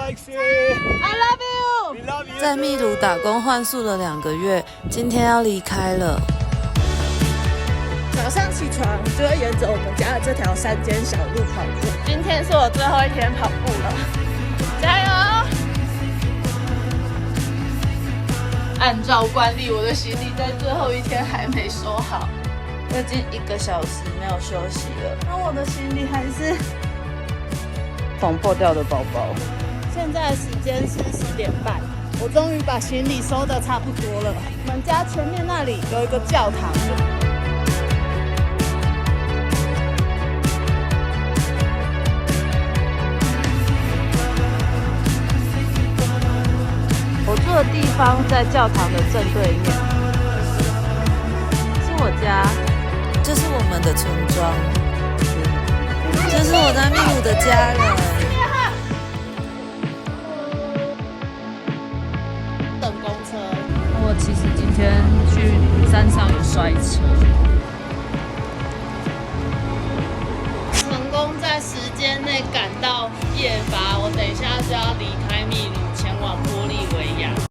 I love you。在秘鲁打工换宿了2个月，今天要离开了。早上起床就会沿着我们家的这条山间小路跑步。今天是我最后一天跑步了，加油！按照惯例，我的行李在最后一天还没收好，我已经1个小时没有休息了。那我的行李还是缝破掉的包包。现在时间是10点半，我终于把行李收得差不多了。我们家前面那里有一个教堂。我住的地方在教堂的正对面，是我家，这是我们的村庄，这是我在秘鲁的家人。等公车。我其实今天去山上有摔车，